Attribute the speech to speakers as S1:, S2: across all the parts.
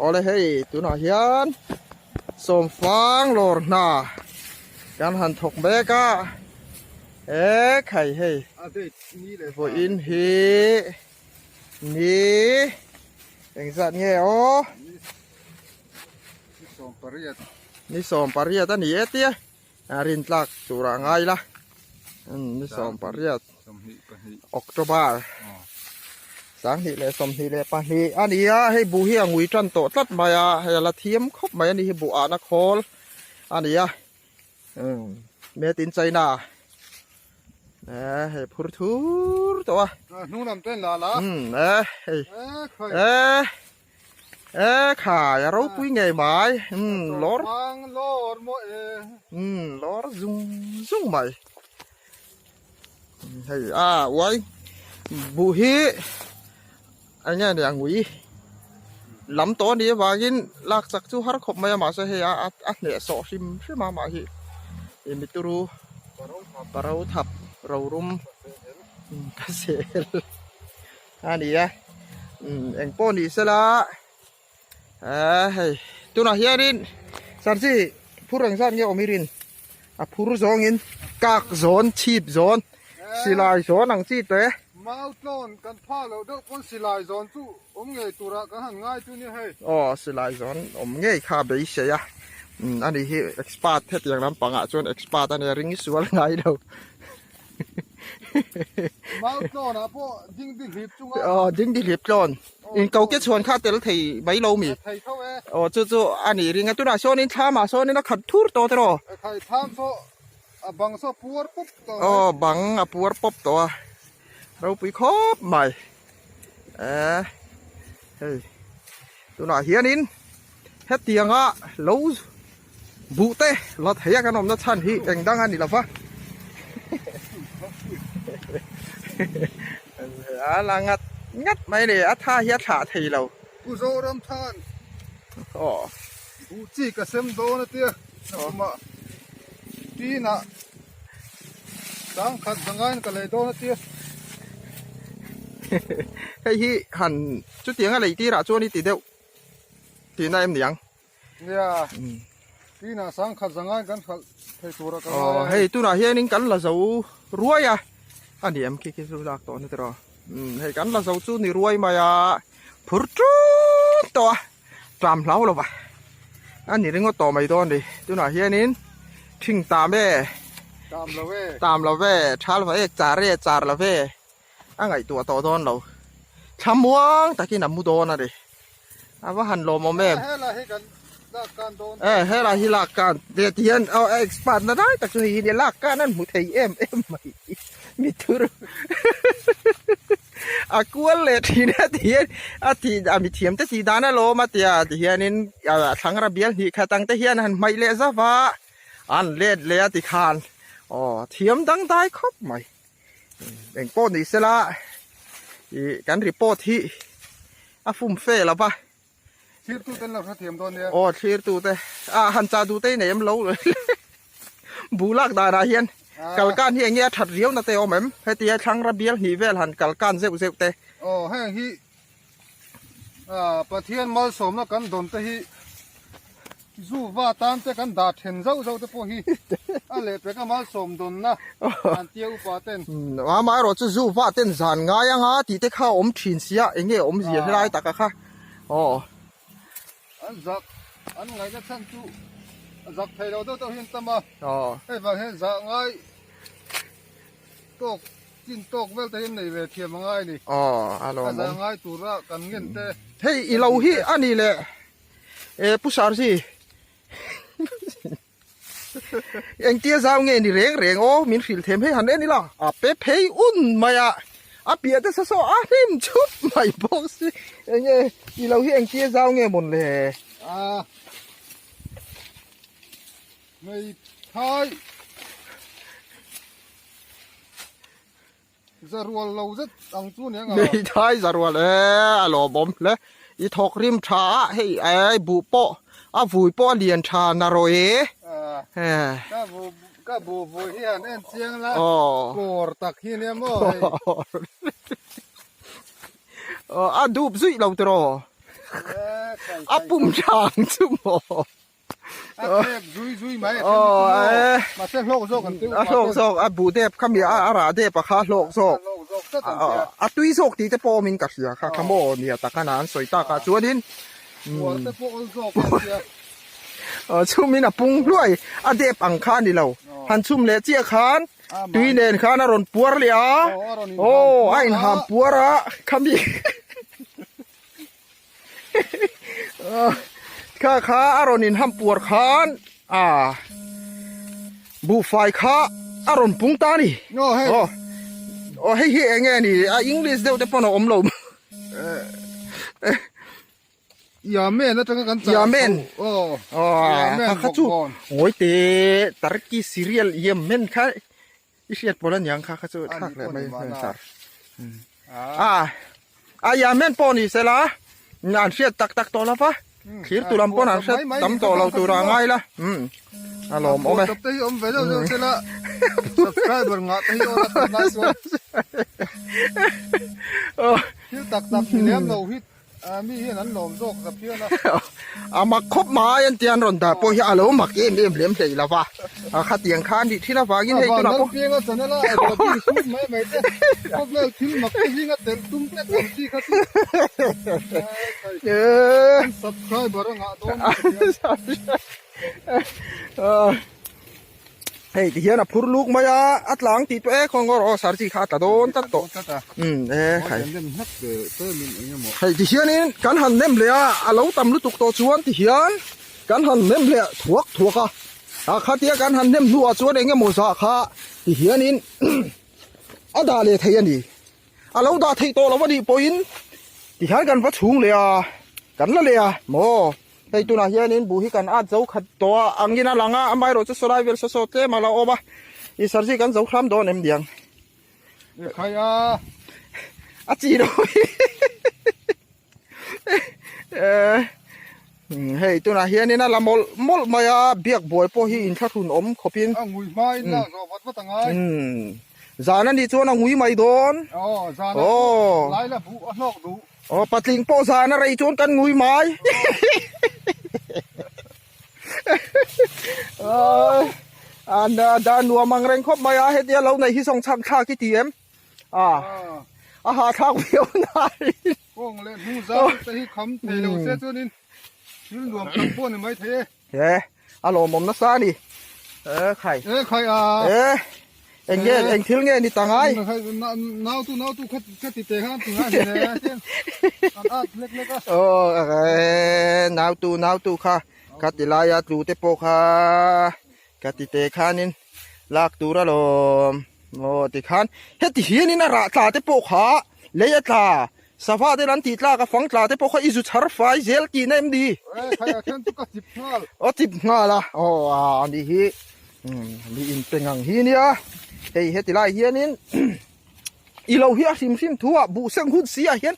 S1: ole hei tu na hian som fang lor na kan han thok be ka khai hei vô in hi ni anh dặn nghe ó ni som pariat ta ni etia rin tlak tura ngai la ni som pariat October sáng thì lại som thì lại pa hi anh ia hay bu hi ngui trăn to tlat maya hay là thiếm khóc maya ni bu ana khol anh ia mẹ tin chay na hay phur thur to
S2: nu làm tên là
S1: khả rau quý ngày mãi lót lót dung mày hay uai bù hi anh nghe này ngui lắm to đi và cái lạc sắc chú har khop mày mà sao hay nè sọ sim mà hi imituru parau thap rau rum kasel ani ya anh pon đi xe la hay tu na hiarin sarji phurang san nghe omirin phur zongin kak zon chip zon silai zon ang chi te
S2: mau ton kan pha lo do pon silai zon chu nghe tura kan han ngai chu ni hay
S1: silai zon nghe kha be se ya anh hi expert thế tiếng lắm bằng ạ chôn expert anh ring sual ngai đâu
S2: mau ton à po ding đi lip chu
S1: ding đi lip chôn in câu kết chôn khác tới thì mấy lâu mì
S2: thầy thâu
S1: chú anh ring tu na chôn in tham mà chôn in nó khát thur to thế rồi
S2: thầy tham so bằng so puar pop
S1: to bằng puar pop to đâu bị khóp mày hey tu na hiền in hết tiếng á lâu vụ tê lọt thấy cái nòng nó chăn hi anh đang ăn đi là phá là ngắt mấy này tha hiết thả thì lâu
S2: u zo ram than u chỉ cả xem đó nữa tia mà tí na đang khát đang ăn cái này đó nữa tia
S1: cái hi hẳn chút tiếng này tí đã cho đi tí đâu tí này em nhang
S2: tí na sáng khát đang ăn kan thầy tura cái
S1: hey tu na hiền nín cắn là dầu ruồi anh em kia dầu lạc to nữa rồi hay cắn là dầu chú ni ruồi mà phur chút to tràm lâu rồi vậy anh nhìn nó to mày to đi tu na hiền nín thình tam là về chal về char là về anh ấy tua to to lâu chăm muang ta kia nằm mua đồ na đi và hành lò mồm em hay là hi lạc can để tiền expert na đấy ta cho hi để lạc canนั่นหมูไทยem mày mi tur quên lệ thì nè tiền thì mi thiêm te thì đana lo mà tia thì hianin thằng ra biel hi khai tăng te hian han mai lệ za va an lệ thì khan thiêm đăng đai khóc mày anh pon đi xe la cái report hi phum phê là ba
S2: chia tu tên là phát thiểm thôi nè
S1: chia tu tên hành trà tu tên này em lâu rồi bù lạc đà hiền cào can hiền nghe thật riếu na tê em hay tia thằng ra biel hi về hẳn cào can rêu tê
S2: hay hi bát thiên mal sớm nó cần đồn tê hi dù va tan tê cần đạt hiện dâu tê po hi lệ bé cái mal sớm đồn na ăn tiêu bát tên
S1: mà rồi chứ dù va tên giàn ngay ha thì tê khao ôm thìn xia anh nghe ôm gì lại ta cả
S2: anh giặc anh ngay cái thân chú giặc thầy đâu đâu hiện tâm à hay và hiện giặc ngay tộc chín tộc vel tay này về thiềm ngay đi
S1: alo
S2: giặc ngay tụ ra cần nghiền tê
S1: hey ilau hi ani le pusar gì anh tia giao nghe đi reng mình phil thêm hay hẳn đấy là pe pay mày bịa thế sao thêm chút mày boss anh nghe đi lâu anh kia giao nghe một lề
S2: mày thay giờ ruột lâu rất đằng chú nhé
S1: mày thay giờ ruột lò bom lẽ ít thọc rim trà hay bù po vùi po liền trà nà rồi
S2: các bố vui hiền em chiang là cột tắc hiền em ơi
S1: đúp dụi lâu rồi à bùm chàng chứ mò
S2: Rui máy mà sẽ lô rô còn tiêu
S1: à lộc sọc à bù đẹp khăm bia à ra đẹp à khá lộc sọc à tuy sọc thìจะพอมินกัดเสียค่ะขโมยเนี่ยตะกันนั้นสวยตากะจวนดินชุ่มมินอ่ะปุงด้วยอ่ะเด็บอังคารนี่เราหันชุ่มเละเจี๊ยคานตุยเนนคานอรอนปัวเลยอ่ะโอ้ไอ้หามปัวระขมีข้าอารอนินห้ามปวดขานบูไฟข้าอารอนปุงตานี่โอ้ให้เฮียไงนี่อังกฤษเดี๋ยวจะปนอมลม
S2: อย่าเม่นนะจังกัน
S1: อย่าเม่นข้าจูโอ้ยเตะตรกีซีเรียลเยี่ยมเม่นค่ะอิเชียดปนยังข้าจูทักเลยไม่สารอย่าเม่นปนี่เสละงานเชียดตักตัวละปะขีดตุลำปนอันเชียดตำตัวเราตัวร่างไงล่ะอารมณ์โอ้ไหม
S2: ตับเตยอมไปแล้วเสละ subscriber งะเตยอมตับ nice one ที่ตักที่เลี้ยงเราฮิตมีเห็นนั้นหลอมโซกกับเพื่อนนะ
S1: มาคบมายันเตียนรอนตาพอเฮียเราหมักเอ็มเลี้ยมเลยละฟ้าข้าเตียงข้านดิที่ละฟ้ากินให้ตัวละพอ
S2: เพียงก็สนละไอ้ตัวที่ชุดไม่เต้พวกเราทิ้งหมักที่ก็เต็มตุ้มเต็มที่เขาsubscriber งะโดน
S1: เฮ้ยที่เฮียน่ะพูดลูกมายาอัดหลังตีตัวของก็รอสารสีขาดโดนตัดโตใครเฮ้ยที่เฮียนี่การหันเน็มเลยเราตำลุตุกโตชวนที่เฮียนการหันเน็มเลยถั่วข้าเตี้ยการหันเน็มนัวชวนเองก็โมซาข้าที่เฮียนี่ดาเลยเทียนี่เราดาที่โตเราวันนี้ปอยน์ที่เฮียกันวัดชุงเลยกันละเลยโมไอ้ตัวน่ะเฮียนี่บุหิกันเจ้าขัดตัวอังยินาหลังไม่รู้จะสลายเวลสดเตมาแล้วโอ้บะอีสารสิกันเจ้าคลำโดนเอ็มเดียง
S2: ใคร
S1: จีโร่เฮ้ยตัวน่ะเฮียนี่นะละมอลมายาเบียกบอยพอฮีอินทัดหุ่นขบิน
S2: งุยไม่น่าจะวัดว่าตั้งไง
S1: จานันดีจวนงุยไม่โดน
S2: จานไล่ละบุนอกดู
S1: ปัดลิงโปซานอะไรจนกันงุยไม้ดานัวมังเร่งคบมายาเฮดียเราในที่ส่งชักชาคิดเตียมอาหารทางเดียวนาย
S2: ก้องเล่นหูซ้ำแต่ที่คำเทเลวเสียตัวนี้ยืนรวมกับพวกนี่ไม่เท
S1: อารมณ์มนัสซาดิใครเอ็งทิ้งเงี้ยนี่ต่างไง
S2: น้าวตู้คัดติดเตะข้างถึงอะไรเนี่ยเช่นเล็ก
S1: ๆน้าวตู้ค่ะคัดติลายาตูเตโปค่ะคัดติเตะข้านินลากตูระลมโอ้ติขันเฮ็ดที่นี่นะระตาเตโปค่ะเลยตาสภาพเดลันติดลากฟังตาเตโปค่ะอิจุชาร์ไฟเซลกีนเอ็มดี
S2: ใครแค่ตุกจิบงา
S1: จิบงาละอันนี้ฮีมีอินเป็นงังฮีเนี่ยเฮ็ดที่ไรเฮียนินอีเราเฮียซิมทัวบุษงหุ่นเสียเฮียน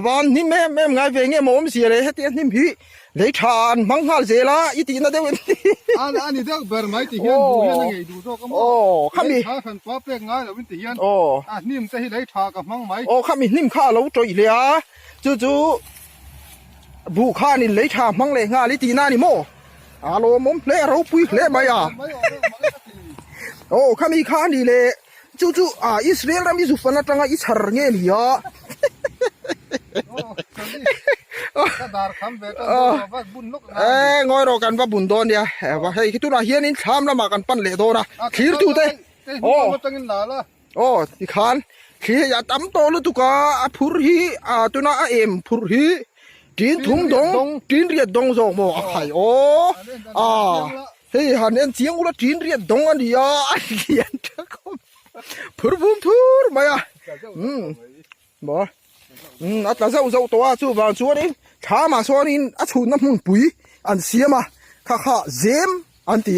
S1: วันนี้แม่ไงเวงเงี้ยมอมเสียเลยเฮ็ดนี่พี่เลยทานมังหาเจล่าอีตีน่ะเดี๋ยว
S2: อันนี้เดี๋ยวเบอร์ไม่ตีเฮียนดูเฮียนไงดูโซ่ก็มั้ง
S1: ข้ามี
S2: ขันป้าเป้งง่ายแล้ววินตีเฮียนนิ่มจะให้เลยทากับมังไหม
S1: ข้ามีนิ่มข้าเราจ่อยเลยจู่บุข้านี่เลยทามังเลยง่ายลิตีน่านี่โมอารมณ์เลยเราปุยเลยไหมข้ามีข้านี่เลยจู่อิสราเอลมีสุฟนัตังอิสราเอลเนี่ยงอยรอกันว่าบุญโดนเนี่ยว่าให้คิดว่าเฮียนี่ทำแล้วมากันปั้นเละโดนะขีดตู้เต้ที่ขานขีดอย่าตั้มโตลุตุกาผู้รีตัวน่าเอ็มผู้รีจีนทุ่งดงจีนเรียดดงจงโมอภัยเฮ้ยฮันเอ็นเสียงอุลจีนเรียดดงอันเดียเขียนจะก็ผู้บุญทูร์มาบ่อัตราเจ้าตัวจู่บางส่วนนี้ถ้ามาส่วนนี้ชูน้ำมันปุ๋ยอันเสียมาข้าเจมอันที่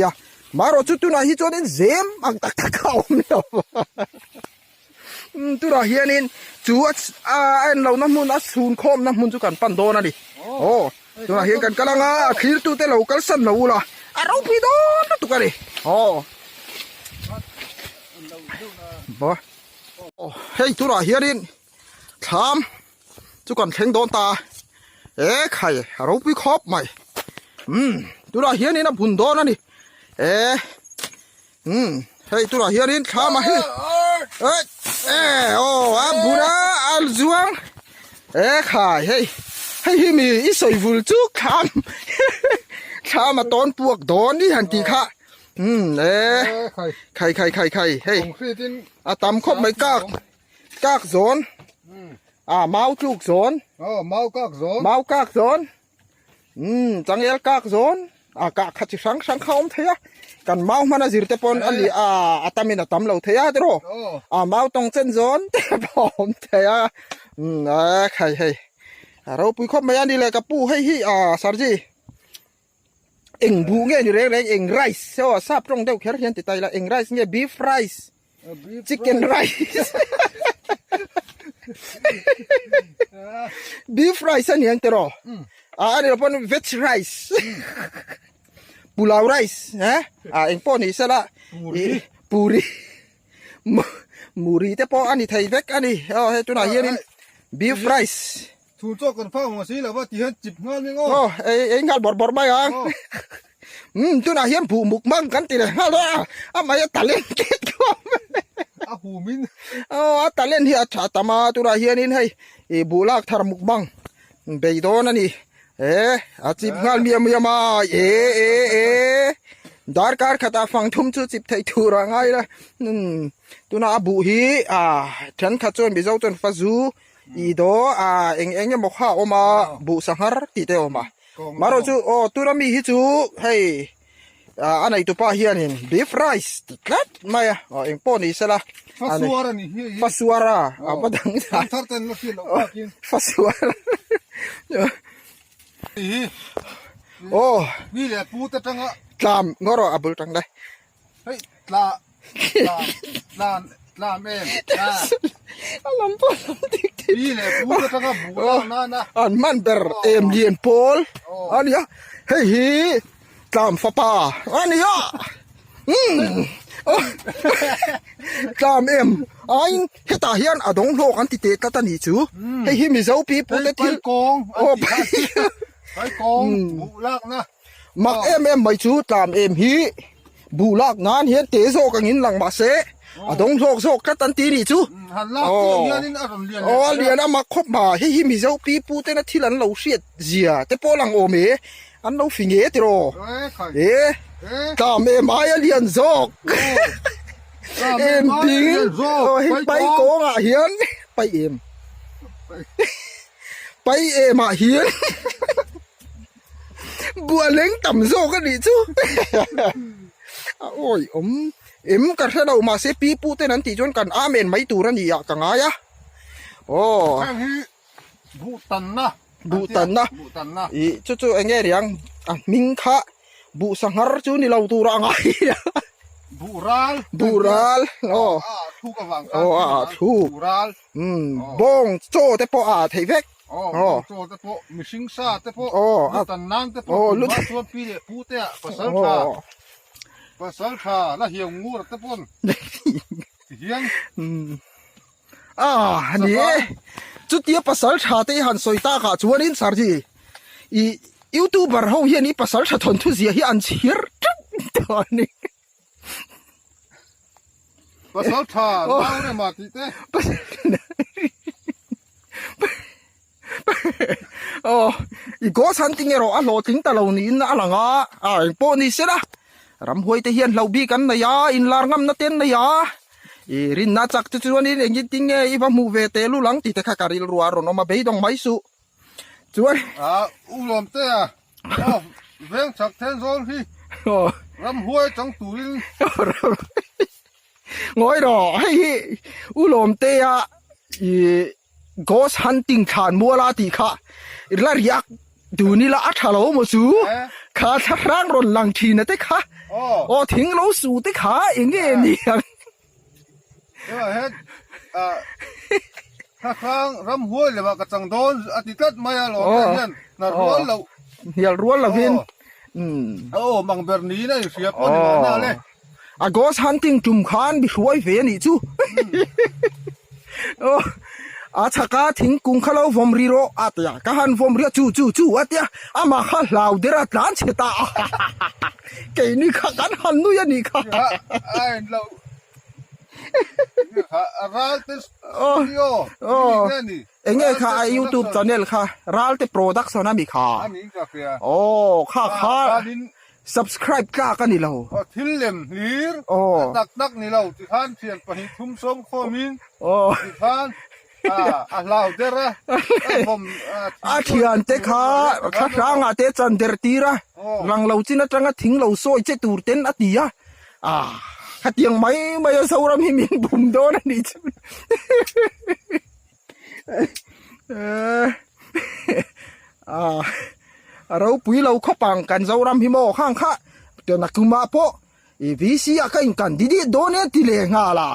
S1: มารอจุดตัวนี้ส่วนนี้เจมอันตะข้าวเนี่ยตัวเฮียนี่จู่อันเราน้ำมันสูนคมน้ำมันจุกันปั้นโดนนะดิตัวเฮียกันกำลังขีดตัวเตเรากันสั่นเราละเราพิดอนตัวกันดิบ่เฮ้ยตัวเฮียนี่ทำจุกันแข็งโดนตา ไข่เราไปครอบใหม่ตัวเราเฮียนี่นะบุญโดนนะนี่เฮ้ยตัวเราเฮียนี่ข้ามาเฮ้ยโอ้บุญอัลจวงไข่เฮ้ยมีอีสอยวุลจุกข้ามาตอนพวกโดนนี่หันตีข้าไข่เฮ้ยตำครบไม่กากโซนเมาจุกโซน
S2: เมากากโซ
S1: นจังเอลกากโซนกากขัดสังเขาเทียกันเมามันจะจิรเตปอนอันนี้ตามินตำเราเทียตรอเมาตรงเส้นโซนเตปอนเทียใครให้เราปุยคบไม่ยันดีเลยกับปูให้สารจีเอ็งบูเงี้ยอยู่เร่งเอ็งไรซ์ทราบตรงเดียวแค่เห็นติดใจละเอ็งไรซ์เนี่ยบีฟไรซ์ชิคเก้นไรซ์บีฟไรซ์อันนี้อันเตอร์อันนี้เราเป็นเวชไรซ์ปูลาวไรซ์เอ็งป้อนนี่ซะละปูรีมูรีแต่ป้อนอันนี้ไทยเวกอันนี้ให้ตัวไหนเฮียนี่บีฟไรซ์
S2: ถูกโจกันฟ้าหัวสีแล้วว่าที่เห็นจิบงานไม่งอ
S1: เอ็งงานบอดไม่ยังตัวไหนเฮียนผูมุกมั่งกันตีเลยฮะล่ะไม่ตาเล่นเก็ตก็
S2: หูมิน
S1: ตาเล่นที่อาตมาตัวไหนเฮียนี่ให้บุลากทารมุกมั่งไปโดนนั่นนี่อาจิบงานเมียมาดาร์การขัดฟังทุ่มจุดจิบไทยทูรังไงล่ะตัวน่ะบุฮีฉันขัดจนไปเจ้าจนฟาซูอีโดเอ็งยังบอกข้าออกมาบุสังหารติดเตอมามาเราจูตัวนั้นมีฮิจูให้อันไหนตัวป้าเฮียนี่บีฟไรซ์ติดลัดมาเอ็งป้อนนี่ซะละ
S2: ฟาสัวระนี่
S1: ฟาสัวระapa dangฟาสัวระ
S2: วิเลปูตะจังอ่ะ
S1: ตามงอรออับตังได้
S2: เฮ้ยลาเมน
S1: ลำพูติ๊ก
S2: วิเลปูตะจังอ่ะบูนะ
S1: อันมันเบอร์เลียนโพลอันนี้เฮ้ยตามฟ้าป่าอันนี้ตามอันเฮตาเฮียนดงโลกอันติเตตตันหิจูเฮ้ยมีเจ้าปีปุ๊ด
S2: ที่โกงไปโกงบุลากนะ
S1: มักไม่จูตามฮีบุลากงานเฮียนเตโซกังหินหลังมาเสดงโซกัตันตีนี่จู
S2: หันลากเฮียนี่อารมณ์เ
S1: ลียนมาคบมาเฮ้ยมีเจ้าปีปุ๊ดนะที่หลังเราเสียดเสียแต่พอหลังโอเมอันเราฟิงเอติโรตามมาเลียนโซกปิงไปโกงเฮียนไปไปเฮียนบัวเล้งต่ำโซกันดิจูโอ้ยกันถ้าเรามาเซปีปูเต้นั้นตีจนกันอาเมนไม่ตูรันยี่กังไง
S2: บูตันนะ
S1: จู่เอ็งเรียงมิงคะบุสังหารจูนี่เราตูรังไง
S2: บูรัลทุกกวัง
S1: ทุก
S2: บูรัล
S1: บงโจแต่พอเทเวก
S2: โจแต่พอมิชิงซาแต่พอตันนันแต่พอลุชวนปีเดปูเตะภาษาชาแล้วเหี่ยวงูแต่พอนเหี่ยง
S1: นี่จุดเดียภาษาชาติหันสอยตาขาจวนอินสารจียูทูบเบอร์เขาเฮียนี่ภาษาชาทนทุเสียที่อันเชียร์ตอนนี้
S2: ภาษาชาเราเนี่ยมาติเต้
S1: อีกสันติงเราอัลโหลถึงตะเรานี่นะหลังปอนี่เสียนะรำหวยแต่เฮียนเราบีกันนะยาอินลาร์งำนัดเต็นนะยารินนัดจักจุดวันนี้เองยิ่งติงอีบัมมูเวเตลูหลังติดแต่ข้าการิลรัวรอนอมาเบยดองไม่สุจวน
S2: อุลอมเตะเวียงจักเทนโซลที่รำหวยจังตุลิน
S1: งอยรอให้อุลอมเตะghost hunting ทานมัวลาติค่ะอีลาริยักดูนี่ละอัฐเราหมดสูข้าทักร่างรนหลังทีนะเต้ค่ะทิ้งเราสู่เต้ค่ะเองนี่
S2: เฮ็ดถ้าครั้งรำหวยเลยว่ากระจังโดนอาทิตย์ไม่หรอกเนี่ยน่าร้อนเรา
S1: เฮียร้อนเราพิน
S2: บางแบบนี้นะเสียปนหน้าเลย
S1: ghost hunting จุ่มขานไปช่วยเฟียนี่จู อาชะกาทิ้งกุงขลาวฟอมรีโรอาตยากะหันฟอมเรียจู่อาตยาอามาขลาวเดรัตลานเชตาเกนี่ข้ากันหันนุยนี่ข้า
S2: ไอ้เรารัลเตสตูดิโอนี่
S1: เอ็งข้าไอยูทูบชาแนลข้ารัลเตโปรดักชั่นมีข้า
S2: อันนี้กาแฟ
S1: โอ้ข้า subscribe กล้ากันนี่เรา
S2: ทิลเลมลีร์ตักนี่เราที่ท่านเพียงไปทุ่มสมข้อมิน
S1: โอ้
S2: ที่ท่านเราเดระผม
S1: เทียนเตข้าร่างเตจันเดอร์ตีระรังเราจีน่าจังทิ้งเราโซ่เจตูร์เต็นอติยาขัดยังไม่สาวรำหิมินบุมโดนนี่จ้ะเราปุยเราข้าปังกันสาวรำหิมอข้างข้าเดี๋ยวนักกุมาโปอีวิสิอากันกันดีโดนติเลงาละ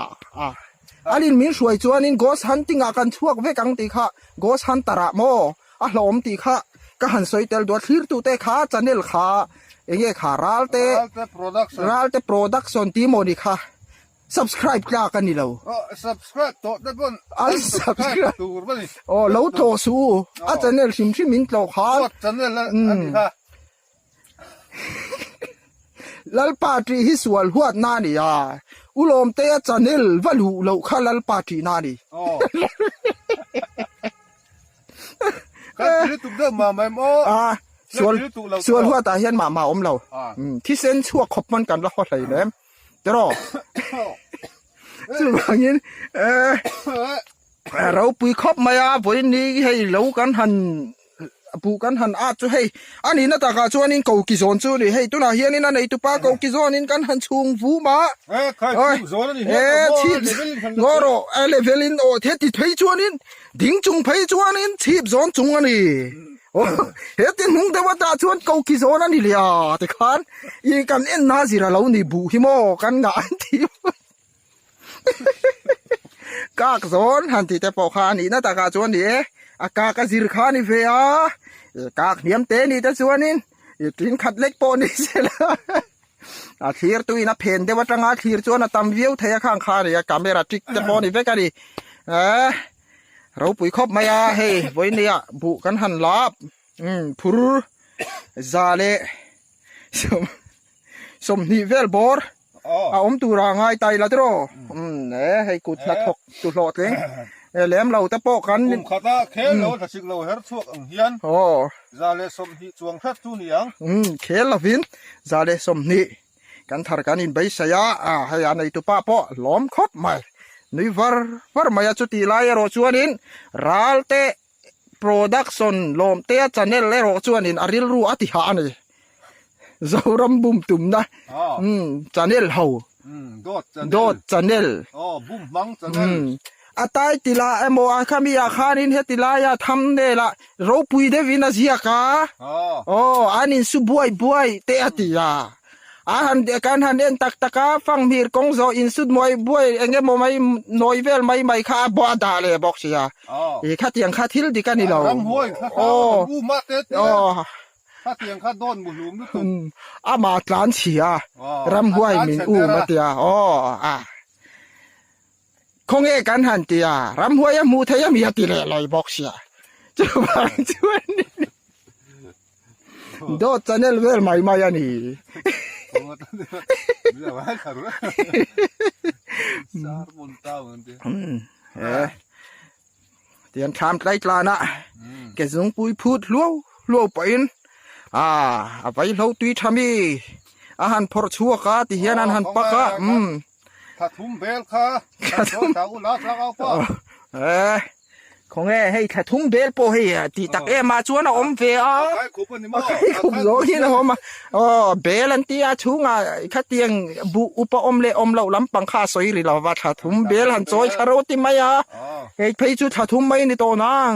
S1: อันนี้มีช่วยชวนนินโกสฮันติงอากันช่วยเวกังติข้าโกสฮันตระโมลอมติข้าก็หันสวยเตลดวทิร์ตุเตข้าจันเนลข้าเองข้ารัลเตโปรดักชั่นทีโมนี่ข้า subscribe กล้ากันนี่เรา
S2: subscribe ตัวนั่นบน
S1: subscribe
S2: ตัวบนนี่
S1: โอ้เราโทสู้จันเนลชิมมินโตข้า
S2: จันเนลอันนี้ค่ะ
S1: ลัลปาตรีฮิสวลหัวนานี่อุลอมเตะจันเนลวัลูเราข้าลัลปาตรีนานี่
S2: กันที่ตุกเดิมมาไม่โม่
S1: ส่วนหัวตาเฮียนมาอมเราที่เส้นชั่วขบมันกันแล้วเขาใส่เล่มจะรอสุดบางยินเราปุยขบมาวันนี้ให้เรากันหันปูกันหันอาจูให้อันนี้น่าตากาชวนินเกากิโซนจูนี่ให้ตัวน่าเฮียนี่นั่นไอตัวป้าเกากิโซนินกันหันชุงฟูมาชีพงอโรเลเวลินโอเทติเพย์ชวนินดิ้งจุงเพย์ชวนินชีพโซนจุงอันนี้โอ้เฮตินหุงเดวตาชวนเกากิโซนันนี่เลยแต่ขันอีกันเอ็นนาซิระเรานี่บูฮิโมกันงานที่กากโซนหันที่แต่ปอขานี่น่าตากาชวนนี่อากากซิรขานี่เฟียกากเนียมเตนี่แต่ชวนนี่ทิ้งขัดเล็กโปนี่เสร็จแล้วทีร์ตุยน่ะเพนเดวตางาทีร์ชวนน่ะตำวิวเทียข้างขานี่กาเมราทริกแต่ปอนี่เวกันดิเราปุยคบมายาเฮ้วันนี้บุกันหันลับพูรซาเลสมนิเวลบอร์อมตูรางไงไตละตรอให้กุดนัดหกจุดหลอดเองแหลมเราตะโปกัน
S2: ขตาเคลเราถ้าชิกเราเฮร์ทวกเฮียนซาเลสมนิจวงเพชรจูนี่ยัง
S1: เคลละวินซาเลสมนิกันทาร์กันอินใบสยาให้อันในตุป้าปอล้อมคบไม่นี่วาร์มายาจุติลายโรจวนินรัลเตโปรดักชั่นลมเตะจันเนลเลโรจวนินอาริลรูอติหานี่จาวรำบุมตุมนะจันเนลเฮาโดดจันเนล
S2: บุมบังจันเนล
S1: อาตายติลาโมอาคามีอาคารินเฮติลายาทำเดละโรปุยเดวินาซิยากาอันนี้สุบวยเตะติยาหันเดียกันหันเอ็นตักฟังมีร์กงโซอินสุดมวยบวยเองก็ไม่น้อยเวลไม่ข้าบัวดาเลยบอกเสียข้าเตียงข้าทิลดิกันนี่เรา
S2: โอ้บูมาเตะข้าเตียงข้าโดนบุหลุมด้วย
S1: มาตลานเสียรำห้วยมินมาเตียคงเอกันหันเตียรำห้วยมูเทียมีติเลยลอยบอกเสียจะฟังชวนโดดจันเนลเวลไม่มาอย่างนี้เตียนชามไตรกลานะแกสงปุยพูดลัวไปนไปเราตุยทำมีอาหารพอชัวก้าที่เฮียนันหันปัก
S2: ถ้าทุ่มเบลค่ะถ้าทุ่มดาวลาเอาป่ะ
S1: คงให้ถ้าทุ่มเบลโปให้ตีตักมาชวนอมเฟียคุบโลหินหอมเบลันตีชูงข้าเตียงบุอุปอมเลอมเราลำปังข้าสวยหรือเราว่าถ้าทุ่มเบลหันซอยชาโรติมายาให้ไปจูถ้าทุ่มไม่ในตัวนาง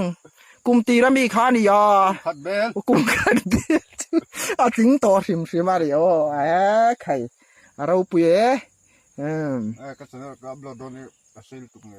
S1: กุมตีระมีขานี่กุมขัดเบลถึงต่อสิมมาริโอใครเราปุย
S2: ก็เสนอกับเราโดนเสียตุกเนี่ย